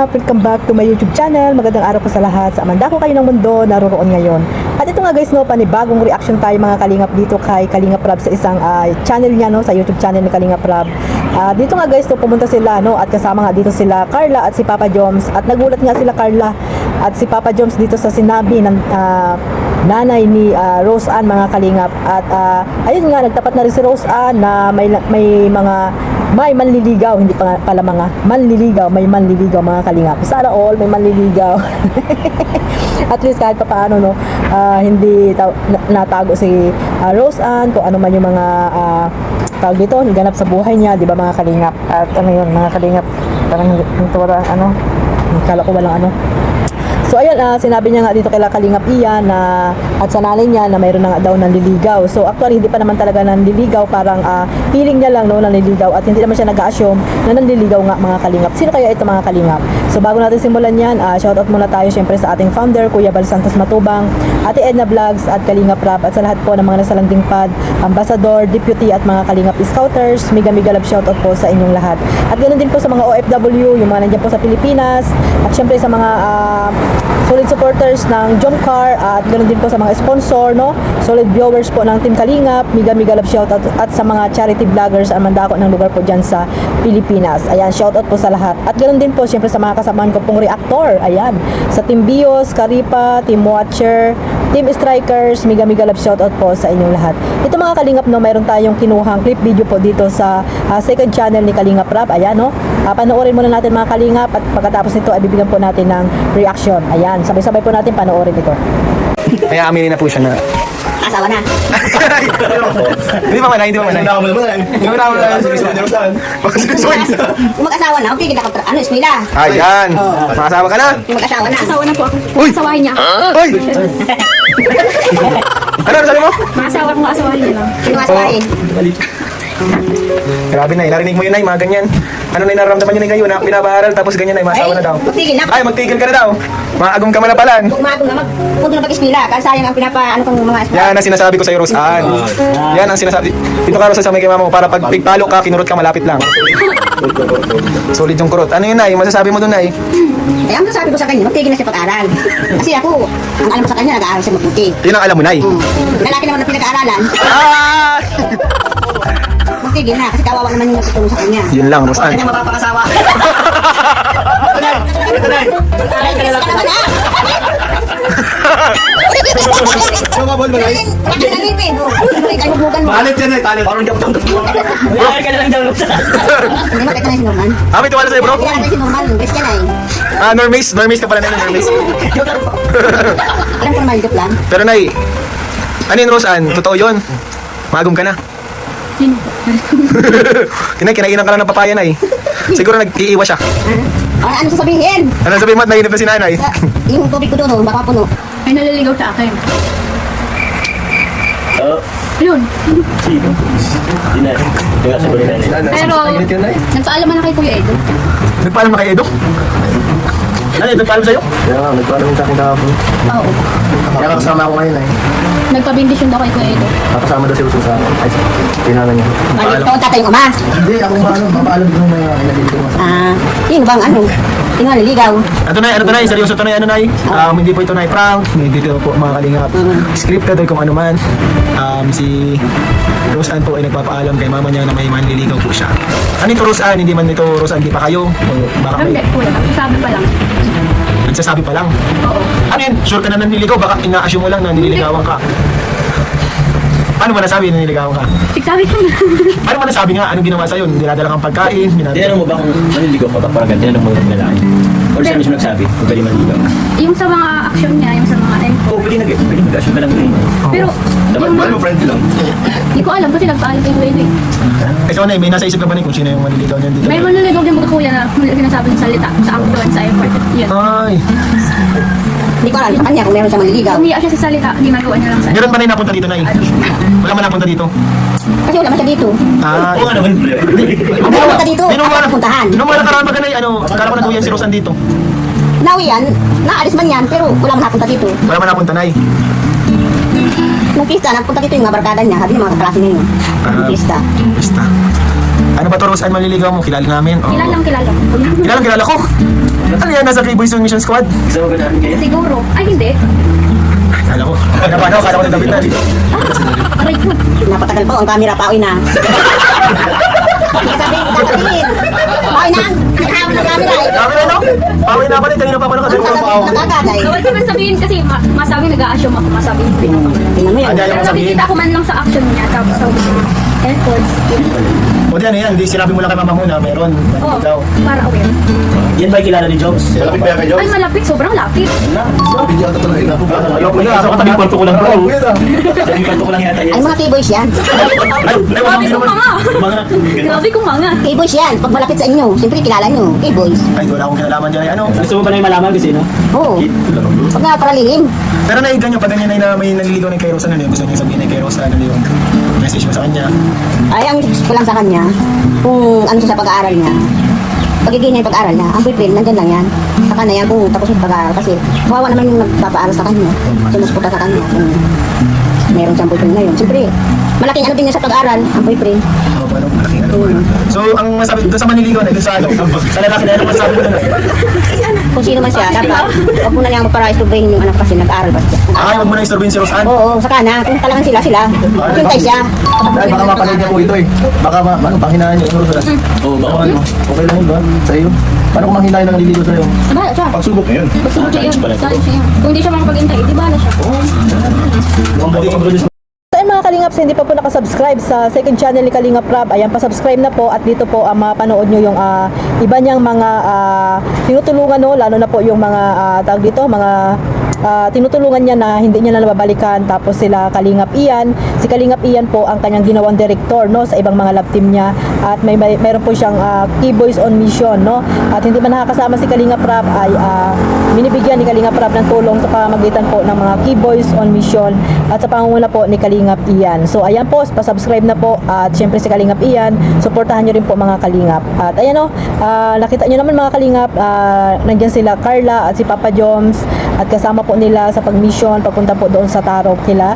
kalingap! Welcome back to my YouTube channel. Magandang araw po sa lahat. Sa amandako kayo ng mundo, naroroon ngayon. At ito nga guys, no, panibagong reaction tayo mga kalingap dito kay Kalingap Rab sa isang channel niya, no, sa YouTube channel ni Kalingap Rab. Dito nga guys, no, pumunta sila, no, at kasama nga dito sila Carla at si Papa Joms. At nagulat nga sila Carla at si Papa Joms dito sa sinabi ng nanay ni Rose Ann mga kalingap. At ayun nga, nagtapat na rin si Rose Ann na may manliligaw, hindi pa pala mga manliligaw, may manliligaw mga kalingap. Sana all may manliligaw. At least kahit pa paano, no, hindi natago si Rose Ann kung ano man yung mga tawag dito, ganap sa buhay niya, di ba mga kalingap? At ano yun mga kalingap, parang kala ko walang ano. So ayun, sinabi niya nga dito kay Kalingap Ian na at sa nanay niya na mayroon na nga daw nanliligaw. So actually hindi pa naman talaga nanliligaw, parang feeling niya lang no nanliligaw at hindi naman siya nag-assume na nanliligaw nga mga kalingap. Sino kaya ito mga kalingap? So bago natin simulan yan, shoutout muna tayo syempre sa ating founder, Kuya Bal Santos Matubang, Ate Edna Vlogs at Kalingap Rab at sa lahat po ng mga nasa landing pad, ambassador, deputy at mga Kalingap Scouters. Mega love shoutout po sa inyong lahat. At ganoon din po sa mga OFW, yung mga nandiyan po sa Pilipinas at syempre sa mga solid supporters ng Jomcar at ganoon din po sa mga sponsor, no? Solid viewers po ng Team Kalingap, mega love shoutout at sa mga charity vloggers ang mandako ng lugar po dyan sa Pilipinas. Ayan, shoutout po sa lahat. At ganoon din po siyempre sa mga kasamahan ko pong reactor. Ayan, sa Team Bios, Karipa, Team Watcher, Team Strikers, mega love shoutout po sa inyong lahat. Ito mga kalingap, no, mayroon tayong kinuhang clip video po dito sa second channel ni Kalingap Rab. Ayan, no? Panoorin muna natin mga kalingap at pagkatapos nito ay bibigyan po natin ng reaction. Ayan, sabay-sabay po natin panoorin ito. Kaya aminin na po siya na Asawa na. hindi pa manay. Hindi pa manay. Kung mag-asawa na, okay, kita ka, eskwela. Ayan. Makasawa ka na? Kung mag-asawa na. Asawa na po ako. Uy! Asawahin niya. Uy! Ano sabi mo? Maasawa kung asawahin niya lang. Sino asawain? Grabe na, narinig mo yun ay, mga ganyan. Ano na nararamdaman yun ay ngayon, na pinapaaral tapos ganyan ay, masawa na daw. Magtigil na. Ay, magtigil ka na daw. Maagom ka man na palan. Kung umagong na, huwag na mag-eskwela. Kasi sayang ang ano kang mga eskwela. Yan ang sinasabi ko sa'yo, Rose Ann. Yan ang sinasabi. Dito ka, Rose, sa may kay mama mo, para pag pigpalo ka, kinurot ka, malapit lang. Solid yung kurot. Ano yun, ay? Masasabi mo dun, ay? Eh, ang sabi ko sa kanya, magtigil na siya pag-aral. Kasi ako, ang alam ko sa kanya, nag-aaral siya mabuti. Yun ang alam mo, nay. Lalaki naman na pinag-aaralan. Ah! Magtigil na, kasi kawawa naman yung natutulong sa kanya. Yun lang, Rose Ann. Kanya mapapangasawa. Aray ka na lang. Sumabol mo, nay? Wala ka na ngipin. Uy, kalugbugan mo. Palit yan, ay. Palit. Parang kapatang. Hindi mo, teka na si Norman. May tiwala sa'yo, bro? Kailangan si Norman, Christian ay. Normies ka pala na Normies. Alam ko naman, joke lang. Pero nay, ano yun, Rose Ann? Totoo yun. Magum ka na. Sino? Kinainan ka lang ng papaya, nay. Siguro nag-iiwa siya. Ano sasabihin? Ano sabihin mo at nainip na si nanay? Yung tubig ko doon, baka puno. Ay naliligaw sa akin. Yun. Pero, nagpaalam na kay Kuya Edo. Nagpaalam na kay Edo? Ano, nagpaalam sa'yo? Yeah, nagpaalam sa akin kahapon. Oo. Kaya kasama ako ngayon ay. Nagpabindisyon daw kay Kuya Edo. Kasama daw si Uso sa akin. Ay, pinala niya. Ikaw ang tatay ng ama. Hindi, ako mapaalam din mga inalito ko. Yun bang ano? Sino naliligaw? Ito nay, seryoso ito nay, ano nay? Hindi po ito nay prank, hindi dito po mga kalingap. Scripted ay kung ano man. Si Rose Ann po ay nagpapaalam kay mama niya na may manliligaw po siya. Ano ito Rose Ann? Hindi man ito Rose Ann, hindi pa kayo? O baka Hindi, may Kuya. Sabi pa lang. nagsasabi pa lang? Oo. Ano yun? Sure ka na nanliligaw? Baka ina-assume mo lang na nililigawan ka. Paano mo nasabi na nililigawan ka? Sabi ko na. Paano mo nasabi nga? Anong ginawa sa'yo? Dinadala kang pagkain? Tinanong mo ba kung manliligaw ka ba? Parang ganyan, tinanong mo ng lalaki. Or siya mismo nagsabi kung pwede manliligaw. Yung sa mga action niya, yung sa mga info. Oo, pwede mag-assume ka lang rin. Pero, Dapat yung mahal mo, friend lang. hindi ko alam kasi nagpaalam kay Kuya Edo eh. Ikaw na, may nasa isip ka ba kung sino yung manliligaw niyan dito? May manliligaw din mga kuya na sinasabi ng salita sa action sa airport. Yun. Ay, Hindi ko alam sa kanya kung meron siya maliligaw. Umiyak siya sa salita, hindi magawa niya lang sa meron ba na napunta dito, nay? Wala man napunta dito? Kasi wala man siya dito. Ah, Oo nga naman. Wala man siya dito. Nung Para puntahan. Nung wala karama ka na, kala ko nagduyan si Rosan dito. Nawi yan, naalis man yan, pero wala man napunta dito. Wala man napunta, nay. Nung pista, nagpunta dito yung mga barkada niya, sabi niya mga kaklase niya yun. Nung pista. Basta. Ano ba to, Rose Ann, maliligaw mo? Kilala namin? Oo. Kilalang kilala ko. Kilala ko. Ano yan, nasa K-Boys yung Mission Squad? Gusto mo ganahan kayo? Siguro. Ay, hindi. Kala ko. Kala ko nagdabit na. Aray ko. Napatagal po ang camera, pauwi na. Sasabihin. Pauwi na. Nakahawak ng camera eh. Kami na, no? Pawin na pala, kanina pa pala kasi Sasabihin na kagad eh. Bawal ko man sabihin kasi masabi nag-a-assume ako. Masabi hindi ako. Tingnan mo yan. Hindi, ayaw Pero mo sabihin. nakikita ko man lang sa action niya. Tapos sabi ko, airpods. O di ano yan, hindi sinabi mo lang kay mama mo na meron. Oo, Ikaw. para aware. Yan ba yung kilala ni Jobs? Malapit ba yan kay Ay, Jobs? malapit. Sobrang lapit. Hindi ako talaga ina. Ayoko na. Ako tabing kwarto ko lang bro. Tabing kwarto ko lang yata yan. Ay, mga K-boys yan. Grabe kong mga. Mga Grabe kong mga. K-boys yan. Pag malapit sa inyo, siyempre kilala nyo. K-boys. Ay, wala akong kinalaman dyan. Ano? Gusto mo ba na yung malaman kasi no? Oo. Pag nga paralilin. Pero naigan nyo, pag ganyan na may naliligaw ng kay Rosa, ano yun? Gusto nyo sabihin kay Rosa, ano yung message mo sa kanya? Ay, ang tips ko lang sa kanya, kung ano siya sa pag-aaral niya, pagiging niya yung pag-aaral niya, ang boyfriend, nandyan lang yan. Saka na yan kung tapos yung pag-aaral. Kasi kawawa naman yung nagpapaaral sa kanya. Sinusuporta sa kanya. Kung meron siyang boyfriend ngayon. Siyempre, malaking ano din niya sa pag-aaral, ang boyfriend. O, paano? Malaking ano. So, ang masabi doon sa manliligaw na, doon sa ano, sa lalaki na ano masabi mo doon? Kung sino man siya, dapat, huwag mo na niyang magpara-isturbahin yung anak kasi nag-aaral ba siya. Ay, huwag mo na istorbihin si Rosan. Oo, saka na, kung talagang sila, hintay siya. Ay, baka mapanood niya po ito eh. Baka ano, panghinaan niya. Ano, Rosa? Oo, baka Ano, okay lang yun ba? Sa iyo? Paano kung manghinayan ng naliligo sa iyo? Bahala siya. Pagsubok ngayon. Basta mo siya yun. Dahil siya yun. Kung hindi siya makapag-intay, di bahala siya. So ayun mga Kalingap, hindi pa po nakasubscribe sa second channel ni Kalingap Rob, ayan, pasubscribe na po at dito po mapanood nyo yung iba niyang mga tinutulungan, no, lalo na po yung mga tawag dito, mga tinutulungan niya na hindi niya na nababalikan. Tapos sila Kalingap Ian, si Kalingap Ian po ang kanyang ginawang director, no, sa ibang mga love team niya, at mayroon po siyang K-Boys on Mission, no, at hindi man nakakasama si Kalingap Rob ay binibigyan ni Kalingap Rob ng tulong sa pamamagitan po ng mga K-Boys on Mission at sa pangunguna po ni Kalingap Ian. So ayan po, pa-subscribe na po at syempre si Kalingap Ian, suportahan nyo rin po mga Kalingap. At ayan o, nakita nyo naman mga Kalingap, nandyan sila Carla at si Papa Joms at kasama po nila sa pag-mission papunta po doon sa Tarok nila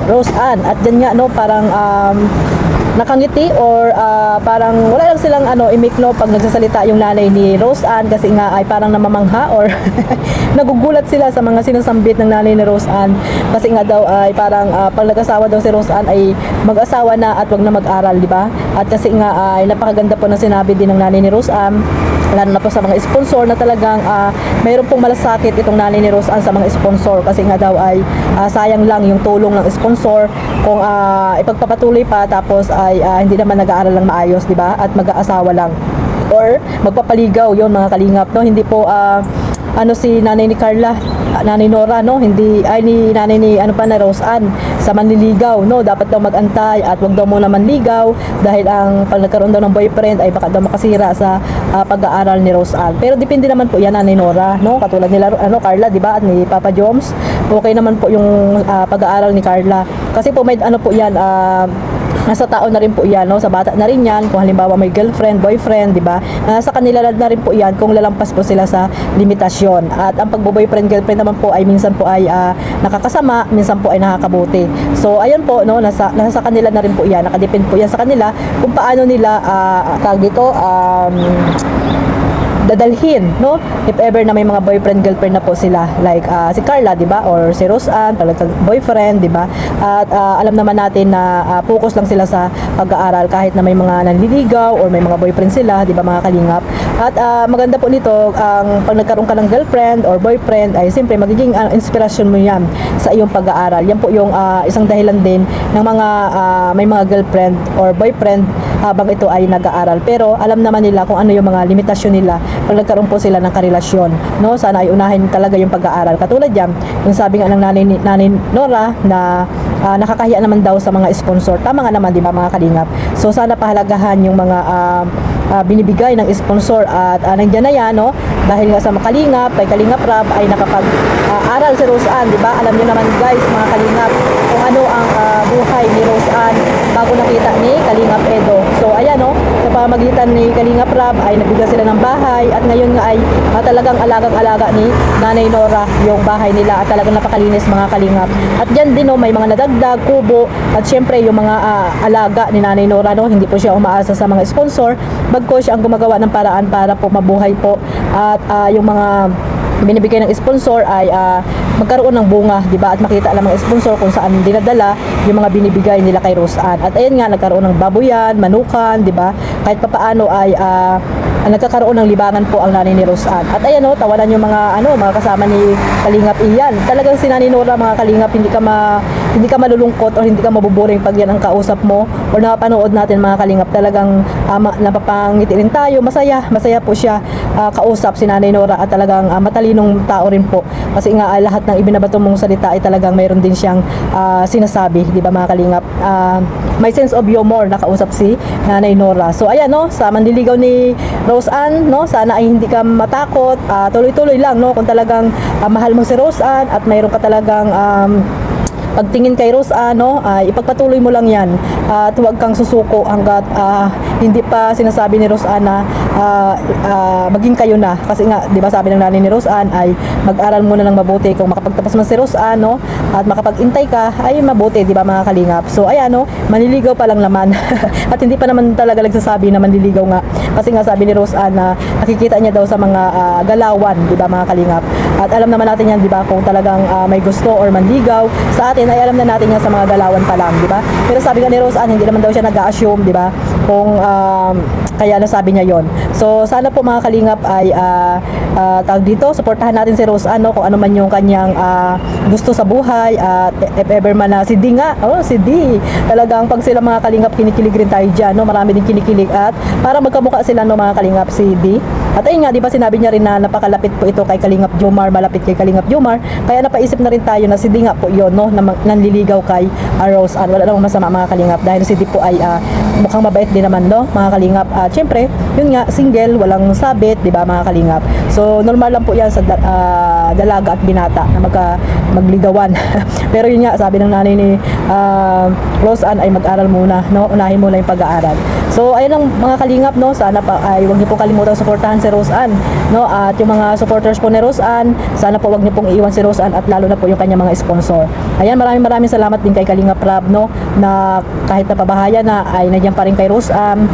Rose Ann. At dyan nga no, parang nakangiti or parang wala lang silang imik, no, pag nagsasalita yung nanay ni Rose Ann, kasi nga ay parang namamangha or nagugulat sila sa mga sinasambit ng nanay ni Rose Ann, kasi nga daw ay parang pag nag-asawa daw si Rose Ann ay mag-asawa na at wag na mag-aral, di ba? At kasi nga ay napakaganda po na sinabi din ng nanay ni Rose Ann, lalo na po sa mga sponsor, na talagang mayroon pong malasakit itong nanay ni Rose Ann sa mga sponsor, kasi nga daw ay sayang lang yung tulong ng sponsor kung ipagpapatuloy pa tapos ay hindi naman nag-aaral lang maayos, di ba? At mag-aasawa lang or magpapaligaw, yon mga Kalingap, no? Hindi po si nanay ni Carla, nanay Nora, no, hindi ay ni nanay ni na Rose Ann sa manliligaw, no, dapat daw magantay at wag daw muna manligaw dahil ang pag nagkaroon daw ng boyfriend ay baka daw makasira sa pag-aaral ni Rose Ann. Pero depende naman po yan nanay Nora, no, katulad nila Carla, di ba, at ni Papa Joms, okay naman po yung pag-aaral ni Carla kasi po may po yan, nasa tao na rin po yan, no? Sa bata na rin yan, kung halimbawa may girlfriend, boyfriend, di ba? Sa kanila na rin po yan kung lalampas po sila sa limitasyon. At ang pagbo-boyfriend, girlfriend naman po ay minsan po ay nakakasama, minsan po ay nakakabuti. So ayan po, no, nasa kanila na rin po yan, nakadepend po yan sa kanila kung paano nila tawag dito, dadalhin, no, if ever na may mga boyfriend girlfriend na po sila, like si Carla, di ba, or si Rose Ann, talagang boyfriend, di ba? At alam naman natin na focus lang sila sa pag-aaral kahit na may mga nanliligaw or may mga boyfriend sila, di ba mga Kalingap? At maganda po nito, ang pag nagkaroon ka ng girlfriend or boyfriend ay siyempre magiging inspirasyon mo yan sa iyong pag-aaral. Yan po yung isang dahilan din ng mga may mga girlfriend or boyfriend habang ito ay nag-aaral. Pero alam naman nila kung ano yung mga limitasyon nila pag nagkaroon po sila ng karelasyon, no? Sana ay unahin talaga yung pag-aaral. Katulad yan, yung sabi nga ng nanay Nora na nakakahiya naman daw sa mga sponsor. Tama nga naman, di ba mga Kalingap? So sana pahalagahan yung mga binibigay ng sponsor at nandiyan na yan, no? Dahil nga sa Kalingap, kay Kalingap Rob ay nakapag-aral si Rose Ann, di ba? Alam niyo naman guys, mga Kalingap, kung ano ang buhay ni Rose Ann bago nakita ni Kalingap Edo. So ayan, no, sa pamamagitan ni Kalingap Rob ay nabigyan sila ng bahay at ngayon nga ay talagang alagang-alaga ni Nanay Nora yung bahay nila at talagang napakalinis mga Kalingap. At dyan din, no, may mga nadagdag, kubo at syempre yung mga alaga ni Nanay Nora, no, hindi po siya umaasa sa mga sponsor, bagko siya ang gumagawa ng paraan para po mabuhay po at yung mga binibigay ng sponsor ay magkaroon ng bunga, di ba? At makita lang mga sponsor kung saan dinadala yung mga binibigay nila kay Rose Ann. At ayun nga, nagkaroon ng baboyan, manukan, di ba? Kahit papaano ay nagkakaroon ng libangan po ang nanay ni Rose Ann. At ayan tawanan yung mga mga kasama ni Kalingap Iyan. Talagang si Nanay Nora, mga Kalingap, hindi ka malulungkot o hindi ka mabuboring pag yan ang kausap mo o napanood natin, mga Kalingap. Talagang napapangiti rin tayo, masaya po siya kausap si Nanay Nora, at talagang matalinong tao rin po. Kasi nga lahat ng ibinabato mong salita ay talagang mayroon din siyang sinasabi, di ba, mga Kalingap? May sense of humor na kausap si Nanay Nora. So ayan sa manliligaw ni Rose Ann, sana ay hindi ka matakot, tuloy-tuloy lang kung talagang mahal mo si Rose Ann at mayroon ka talagang pagtingin kay Rose Ann, ipagpatuloy mo lang yan at huwag kang susuko hanggat hindi pa sinasabi ni Rose Ann na maging kayo na. Kasi nga, di ba, sabi ng nanay ni Rose Ann ay mag-aral muna ng mabuti. Kung makapagtapos man si Rose Ann at makapag-intay ka, ay mabuti, di ba, mga Kalingap? So ayan, manliligaw pa lang naman at hindi pa naman talaga nagsasabi na manliligaw nga. Kasi nga sabi ni Rose Ann na nakikita niya daw sa mga galawan, di ba, mga Kalingap? At alam naman natin yan, di ba, kung talagang may gusto or manligaw sa atin, ay alam na natin yan sa mga galawan pa lang, di ba? Pero sabi nga ni Rose Ann, hindi naman daw siya nag-assume, di ba? Kung kaya nasabi niya yon. So sana po, mga Kalingap, ay tawag dito, suportahan natin si Rose Ann, kung ano man yung kanyang gusto sa buhay. At if ever man si D nga, si D, talagang pag sila, mga Kalingap, kinikilig rin tayo dyan, marami din kinikilig, at para magkamukha sila, mga Kalingap, si D. At ayun nga, di ba, sinabi niya rin na napakalapit po ito kay Kalingap Jomar, malapit kay Kalingap Jomar, kaya napaisip na rin tayo na si D nga po yun, na nanliligaw kay Rose Ann. Wala namang masama, mga Kalingap, dahil si D po ay mukhang mabait din naman, mga Kalingap. At syempre, yun nga, single, walang sabit, di ba, mga Kalingap? So normal lang po yan sa dalaga at binata na magligawan. Pero yun nga, sabi ng nanay ni Rose Ann ay mag-aral muna, unahin muna yung pag-aaral. So ayun lang, mga Kalingap, sana pa ay huwag niyo po kalimutan suportahan si Rose Ann, at yung mga supporters po ni Rose Ann, sana po huwag niyo pong iiwan si Rose Ann, at lalo na po yung kanyang mga sponsor. Ayan, maraming salamat din kay Kalingap Rab, na kahit napabahayan na ay nandiyan pa rin kay Rose Ann,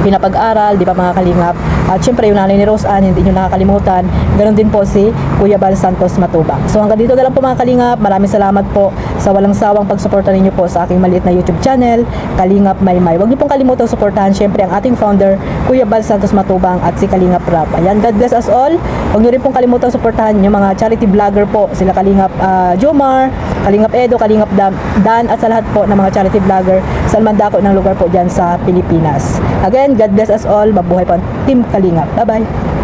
pinapag-aral, di ba, mga Kalingap? At syempre yung nanay ni Rose Ann, hindi nyo nakakalimutan. Ganon din po si Kuya Bal Santos Matubang. So hanggang dito na lang po, mga Kalingap. Maraming salamat po sa walang sawang pagsuporta ninyo po sa aking maliit na YouTube channel, Kalingap Maymay. Huwag niyo pong kalimutang suportahan syempre ang ating founder, Kuya Bal Santos Matubang, at si Kalingap Rab. Ayan, God bless us all. Huwag niyo rin pong kalimutang suportahan yung mga charity vlogger po, sila Kalingap Jomar, Kalingap Edo, Kalingap Dan, at sa lahat po ng mga charity vlogger sa mandako ng lugar po dyan sa Pilipinas. Again, God bless us all. Mabuhay po ang Team Kalingap. Bye-bye.